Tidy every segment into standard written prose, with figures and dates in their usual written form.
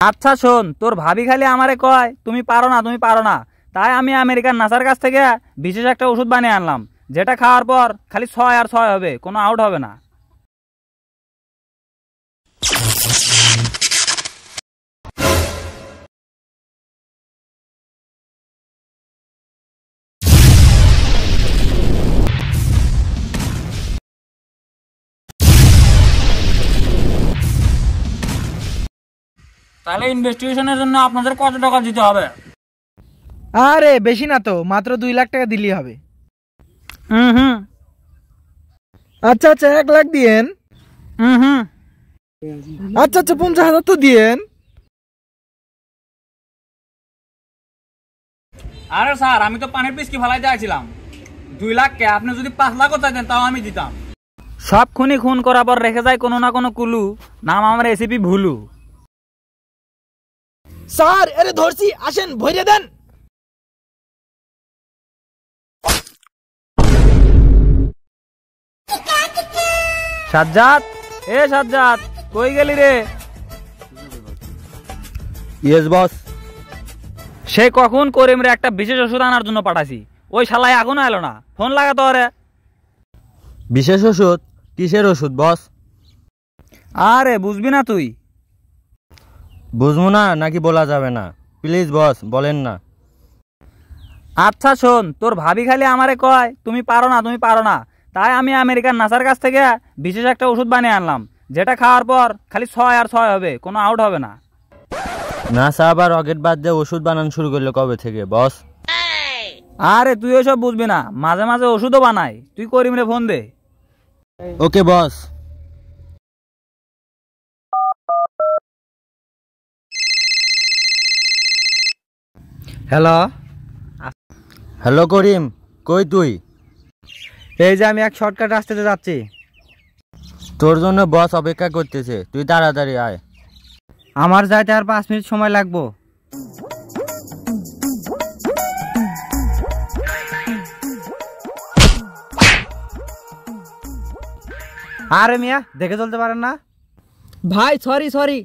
আচ্ছা শোন, তোর ভাবি খালি আমারে কয় তুমি পারো না, তুমি পারো না। তাই আমি আমেরিকার নাসার কাছ থেকে বিশেষ একটা ওষুধ বানিয়ে আনলাম, যেটা খাওয়ার পর খালি 6 আর 6 হবে, কোনো আউট হবে না। তাহলে ইনভেস্টিগেশনের জন্য আপনাদের কত টাকা দিতে হবে? আরে বেশি না তো, মাত্র 2 লাখ টাকা দিলেই হবে। হুম। আচ্ছা আচ্ছা 1 লাখ দিয়েন। হুম। আচ্ছা আচ্ছা 50,000 তো দিয়েন। আরে স্যার, আমি তো পানির পিসকি ফেলাইতে আসছিলাম। 2 লাখকে আপনি যদি 5 লাখও চাইতেন তাও আমি দিতাম। সব খুনি খুন করার পর রেখে যায় কোনো না কোনো কুলু, নাম আমার এসিপি ভুলু। স্যার আরে ধরছি, আসেন ভরে দেন। সাজ্জাদ, এ সাজ্জাদ, কই গেলি রে? Yes boss. সে কখন করিম রে একটা বিশেষ ওষুধ আনার জন্য পাঠাছি, ওই শালায় এখনো এলো না। ফোন লাগা তো রে। বিশেষ ওষুধ? কিসের ওষুধ বস? আরে বুঝবি না তুই? বুঝবো না নাকি বলা যাবে না? প্লিজ বস বলেন না। আচ্ছা শোন, তোর ভাবি খালি আমারে কয় তুমি পারো না, তুমি পারো না। তাই আমি আমেরিকার নাসার কাছ থেকে বিশেষ একটা ওষুধ বানিয়ে আনলাম, যেটা খাওয়ার পর খালি 6 আর 6 হবে, কোনো আউট হবে না। নাসা আবার রকেট বাদ দিয়ে ওষুধ বানানো শুরু করলো কবে থেকে বস? আরে তুই ওইসব বুঝবি না, মাঝে মাঝে ওষুধও বানাই। তুই করিম রে ফোন দে। ওকে বস। হ্যালো হ্যালো করিম, কই তুই? এই যে আমি এক শর্টকাট রাস্তাতে যাচ্ছি। তোর জন্য বস অপেক্ষা করতেছে, তুই তাড়াতাড়ি আয়। আমার যাইতে আর 5 মিনিট সময় লাগবো। আরে মিয়া দেখে চলতে পারেন না ভাই? Sorry sorry.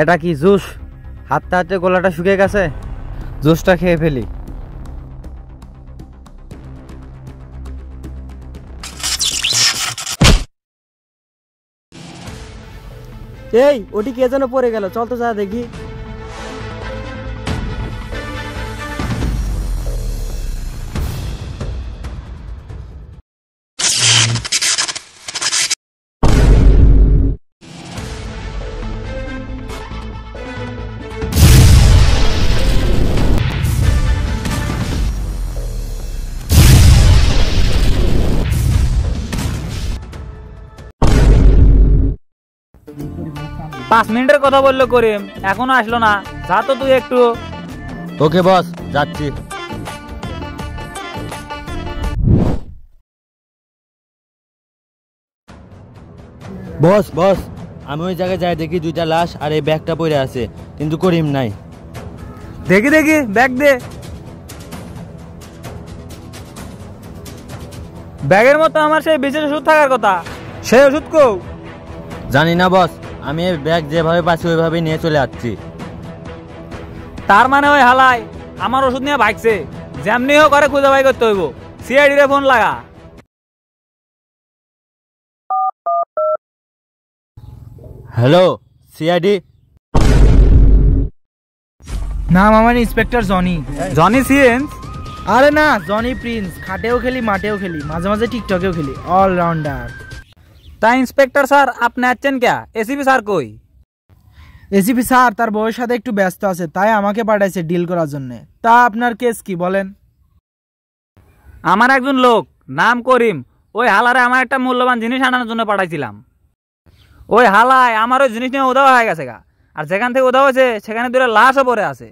এটা কি জুস? হাতে হাতে গলাটা শুকিয়ে গেছে, জুসটা খেয়ে ফেলি। এই ওটি কে যেন পড়ে গেল, চল তো যা দেখি। পাঁচ মিনিটের কথা বললো করিম, এখনো আসলো না। যা তো তুই একটু। ওকে বস, যাচ্ছি। বস বস, আমি ওই জায়গায় যাই দেখি 2টা লাশ আর এই ব্যাগটা পড়ে আছে, কিন্তু করিম নাই। দেখি দেখি ব্যাগ দে। ব্যাগের মতো আমার সেই বিশেষ ওষুধ থাকার কথা, সেই ওষুধ কো? জানি না বস, আমি এই ব্যাগ যেভাবে পাচ্ছি ওইভাবে নিয়ে চলে যাচ্ছি। তার মানে ওই হালাই আমার ওষুধ নিয়ে ভাগছে। যেমনি হোক করে খুঁজে বাই করতে হইব। সিআইডি রে ফোন লাগা। Hello CID. নাম আমার ইন্সপেক্টর জনি। জনি সিয়েন্স? আরে না, জনি প্রিন্স। খাটেও খেলি, মাঠেও খেলি, মাঝে মাঝে টিকটকেও খেলি, অলরাউন্ডার। তাই ইন্সপেক্টর স্যার আপনি আছেন কে? এসিপি স্যার কই? এসিপি স্যার তার বউয়ের সাথে একটু ব্যস্ত আছে, তাই আমাকে পাঠাইছে ডিল করার জন্য। তা আপনার কেস কি বলেন? আমার একজন লোক নাম করিম, ওই হালারে আমার একটা মূল্যবান জিনিস আনার জন্য পাঠাইছিলাম। ওই হালায় আমার ওই জিনিস নিয়ে উধাও হয়ে গেছে গা, আর যেখান থেকে উধাও হয়েছে সেখানে 2টা লাশও পড়ে আছে।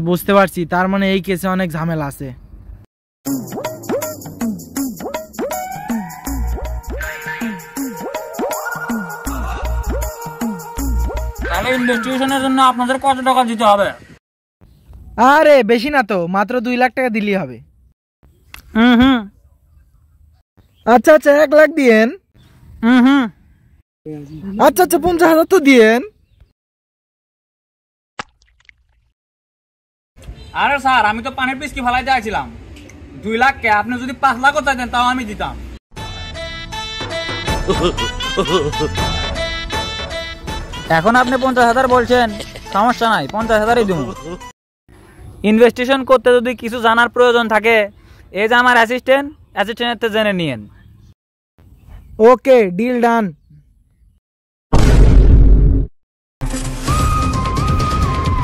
বুঝতে পারছি, তার মানে এই কেসে অনেক ঝামেলা আছে। তাহলে ইনভেস্টিগেশনের জন্য আপনাদের কত টাকা দিতে হবে? আরে বেশি না তো, মাত্র 2 লাখ টাকা দিলেই হবে। হুম। আচ্ছা আচ্ছা 1 লাখ দিয়েন। হুম। আচ্ছা আচ্ছা 50,000 তো দিয়েন। আরে স্যার, আমি তো পানির পিসকি ফেলাইতে আসছিলাম। 2 লাখ কে, আপনি যদি 5 লাখও চাইতেন তাও আমি দিতাম। এখন আপনি 50,000 বলছেন, সমস্যা নাই, 50,000ই দিব। ইনভেস্টিগেশন করতে যদি কিছু জানার প্রয়োজন থাকে, এই যে আমার অ্যাসিস্ট্যান্টের জেনে নিয়েন। ওকে, ডিল ডান।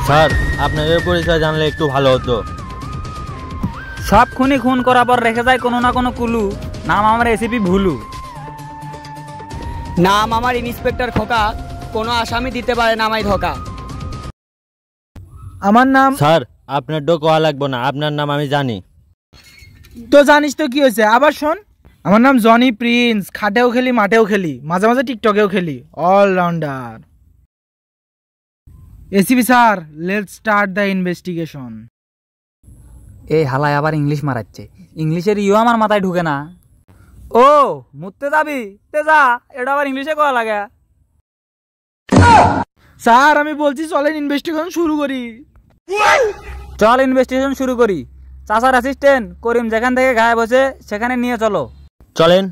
স্যার, আপনাদের পরিচয় জানলে একটু ভালো হতো। সব খুনি খুন করার পর রেখে যায় কোনো না কোনো কুলু। নাম আমার এসিপি ভুলু। নাম আমার ইন্সপেক্টর খোকা, কোনো আসামি দিতে পারে না আমায় ধোকা। আমার নাম। স্যার, আপনার ডো কোয়া লাগবে না, আপনার নাম আমি জানি। তো জানিস তো কি হয়েছে, আবার শোন। আমার নাম জনি প্রিন্স, খাটেও খেলি মাঠেও খেলি, মাঝে মাঝে টিকটকেও খেলি, all-rounder. ACP sir, let's start the investigation. এই হালায় আবার ইংলিশ মারাচ্ছে। ইংলিশের আমার মাথায় ঢুকে না। ও মুততে যাবি, তে যা, এটা আবার ইংলিশে কয়া লাগে। স্যার আমি বলছি চলেন ইনভেস্টিগেশন শুরু করি। চল ইনভেস্টিগেশন শুরু করি। চাচার অ্যাসিস্ট্যান্ট করিম যেখান থেকে গায়েব হয়েছে সেখানে নিয়ে চলো। চলেন।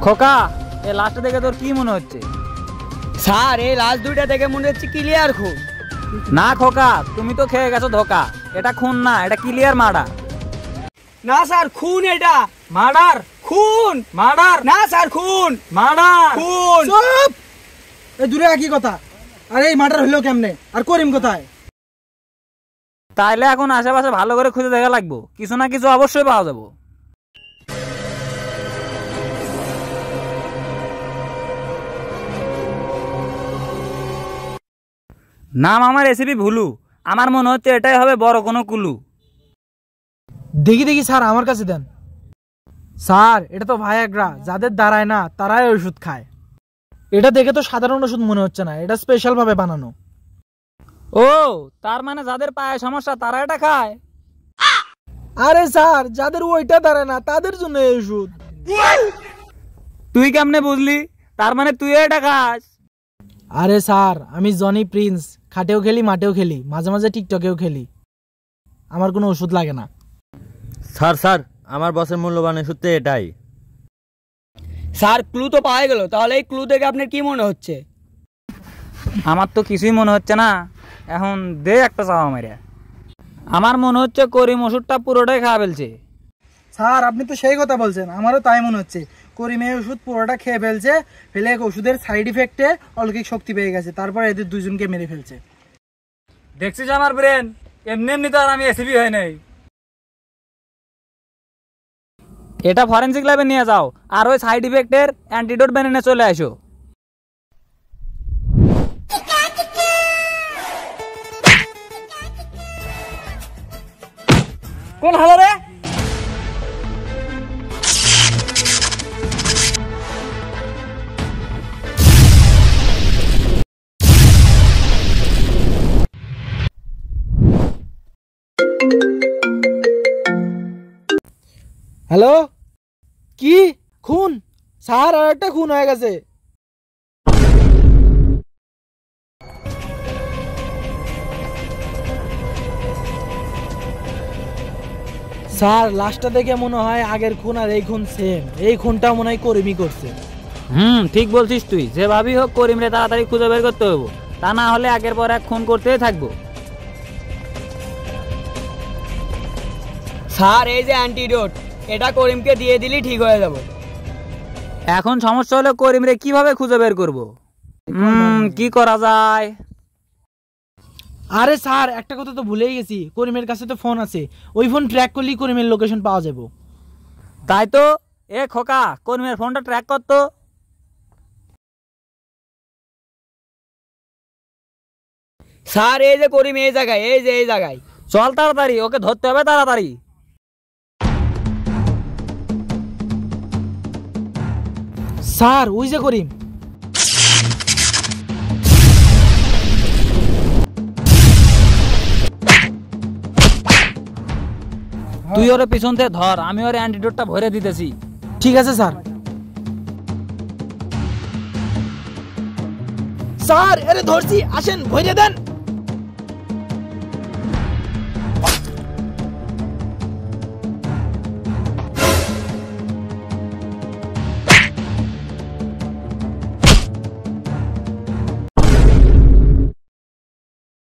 খোকা, এই লাস্টে দেখে তোর কি মনে হচ্ছে? স্যার এই লাস্ট দুইটা দেখে মনে হচ্ছে ক্লিয়ার খুন। না খোকা, তুমি তো খেয়ে গেছো ধোকা। এটা খুন না, এটা ক্লিয়ার মার্ডার। না স্যার খুন, এটা মার্ডার, খুন। মার্ডার, না স্যার খুন, মার্ডার, খুন। চুপ! এই দূরে একই কথা। আরে এই মার্ডার হইলো কেমনে, আর করিম কোথায়? তাইলে এখন আশেপাশে ভালো করে খুঁজে দেখা লাগবো, কিছু না কিছু অবশ্যই পাওয়া যাবো। নাম আমার এসিপি ভুলু। আমার মনে হচ্ছে এটাই হবে বড় কোনো কুলু। দেখি দেখি স্যার, আমার কাছে দেন। স্যার এটা তো ভায়াগ্রা, যাদের দাঁড়ায় না তারাই ওষুধ খায়। এটা দেখে তো সাধারণ ওষুধ মনে হচ্ছে না, এটা স্পেশাল ভাবে বানানো। ও তার মানে যাদের পায়ে সমস্যা তারা এটা খায়? আরে স্যার, যাদের ওইটা দাঁড়ায় না তাদের জন্য এই ওষুধ। তুই কেমনে বুঝলি? তার মানে তুই এটা খাস? আরে স্যার, আমি জনি প্রিন্স, খাটেও খেলি মাঠেও খেলি, মাঝে মাঝে টিকটকেও খেলি, আমার কোনো ওষুধ লাগে না। স্যার স্যার, আমার বসের মূল্যবান সূত্রে এটাই। স্যার ক্লু তো পাওয়া গেল, তাহলে এই ক্লু দেখে আপনার কি মনে হচ্ছে? আমার তো কিছুই মনে হচ্ছে না। এখন দে একটা চাওয়া মেরে। আমার মনে হচ্ছে করিম ওষুধটা পুরোটাই খাওয়া ফেলছে। স্যার আপনি তো সেই কথা বলছেন, আমারও তাই মনে হচ্ছে। করিম এই ওষুধ পুরোটা খেয়ে ফেলছে, ফেলে ওষুধের সাইড ইফেক্টে অলৌকিক শক্তি পেয়ে গেছে, তারপর এদের দুজনকে মেরে ফেলছে। দেখছিস আমার ব্রেন, এমনি এমনি তো আর আমি এসিপি হয় নাই। এটা ফরেনসিক ল্যাবে নিয়ে যাও, আর ওই সাইড ইফেক্টের অ্যান্টিডোট বানিয়ে চলে আসো। কোন হলো রে? হ্যালো, কি খুন? স্যার আর একটা খুন হয়ে গেছে। স্যার লাস্টটা দেখে মনে হয় আগের খুন আর এই খুন সেম, এই খুনটাও মনে হয় করিমই করছে। ঠিক বলছিস তুই। যে ভাবি হোক করিম রে তাড়াতাড়ি খুঁজে বের করতে হবো, তা না হলে আগের পর এক খুন করতেই থাকবো। স্যার এই যে অ্যান্টিডোট, এটা করিমকে দিয়ে দিলি ঠিক হয়ে যাবে। এখন সমস্যা হলো করিম রে কিভাবে খুঁজে বের করবো? কি করা যায়? আরে স্যার একটা কথা তো ভুলেই গেছি, করিমের কাছে তো ফোন আছে, ওই ফোন ট্র্যাক করলেই করিমের লোকেশন পাওয়া যাবে। তাই তো। এ খোকা, করিমের ফোনটা ট্র্যাক করতো। স্যার এই যে করিম এই জায়গায়, এই যে এই জায়গায়। চল তাড়াতাড়ি, ওকে ধরতে হবে তাড়াতাড়ি। স্যার ওই যে করিম। তুই ওরে পিছন থেকে ধর, আমি ওর অ্যান্টিডোটটা ভরে দিতেছি। ঠিক আছে স্যার। স্যার এরে ধরছি, আসেন ভরে দেন।